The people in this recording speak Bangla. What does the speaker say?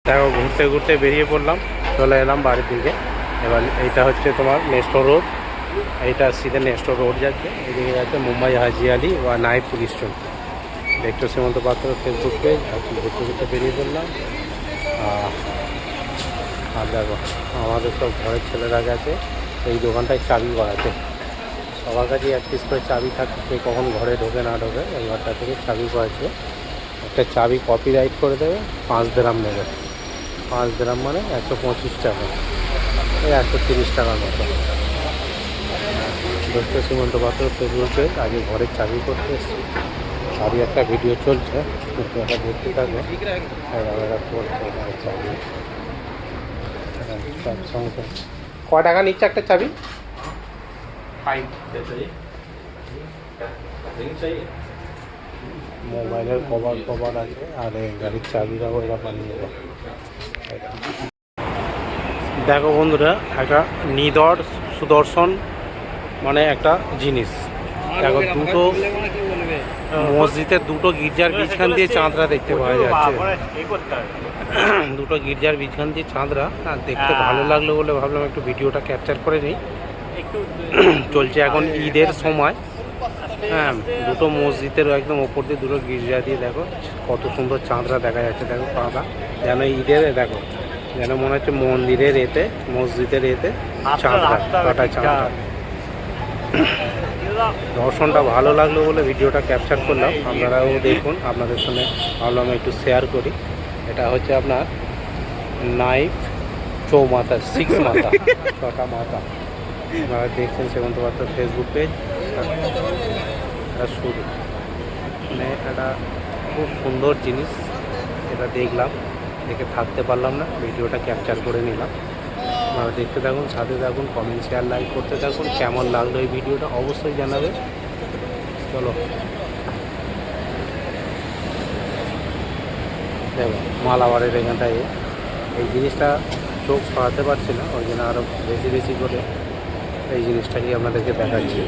দেখো ঘুরতে ঘুরতে বেরিয়ে পড়লাম, চলে এলাম বাড়ির দিকে। এবার এইটা হচ্ছে তোমার নেস্টো রোড, এইটা সিধে নেস্টো রোড যাচ্ছে, এদিকে যাচ্ছে মুম্বাই হাজি আলি বা নাইপুর স্টোন। দেখছো সীমন্ত পাত্র ফেসবুক পেজ, আর ঘুরতে ঘুরতে বেরিয়ে পড়লাম। আর দেখো আমাদের সব ঘরের ছেলেরা গেছে এই দোকানটায় চাবি করাতে। সবার কাছে এক পিস করে চাবি থাকে, কে কখন ঘরে ঢোকে না ঢোকে। এই ঘরটা থেকে চাবি করেছে, একটা চাবি কপি রাইট করে দেবে, 5 দিরহাম নেবে। 5 দিরহাম মানে 125 টাকা, এই 130 টাকার মতো। দোস্ত সীমন্ত পাত্র ফেসবুকে আগে ঘরের চাবি করতে এসেছি, চাবি একটা ভিডিও চলছে, এটা দেখতে থাকবে। চাবি সঙ্গে ক টাকা নিচ্ছে একটা চাবি? মোবাইলের কভার আছে, আর গাড়ির চাবিটাও এরা বানিয়ে দেবো। দেখো বন্ধুরা, একটা নিদর সুদর্শন মানে একটা জিনিস দেখো, দুটো মসজিদের দুটো গির্জার বীজখান দিয়ে চাঁদরা দেখতে পাওয়া যাচ্ছে। দুটো গির্জার বীজখান দিয়ে চাঁদরা, আর দেখতে ভালো লাগলো বলে ভাবলাম একটু ভিডিওটা ক্যাপচার করে নিই। চলছে এখন ঈদের সময়, হ্যাঁ, দুটো মসজিদের একদম ওপর দিয়ে দুটো গির্জা দিয়ে দেখো কত সুন্দর চাঁদরা দেখা যাচ্ছে। দেখো পাতা যেন ঈদের, দেখো যেন মনে হচ্ছে মন্দিরের এতে, মসজিদের এতে চাঁদরা, কাটা চাঁদরা। দর্শনটা ভালো লাগলো বলে ভিডিওটা ক্যাপচার করলাম, আপনারাও দেখুন। আপনাদের সঙ্গে ভাবলাম একটু শেয়ার করি। এটা হচ্ছে আপনার নাইফ চৌমাথা, 6 মাথা, 6টা মাথা। আপনারা দেখছেন সীমন্ত পাত্র ফেসবুক পেজ। এটা শুরু মানে একটা খুব সুন্দর জিনিস, এটা দেখলাম, দেখে থাকতে পারলাম না, ভিডিওটা ক্যাপচার করে নিলাম। আপনারা দেখতে থাকুন, সাথে থাকুন, কমেন্ট শেয়ার লাইক করতে থাকুন। কেমন লাগলো এই ভিডিওটা অবশ্যই জানাবে। চলো দেখো মালাবারের এখানটায় এই জিনিসটা চোখ সরাতে পারছি না, ওই জন্য আরও বেশি বেশি করে এই জিনিসটাকে আপনাদেরকে দেখাচ্ছি।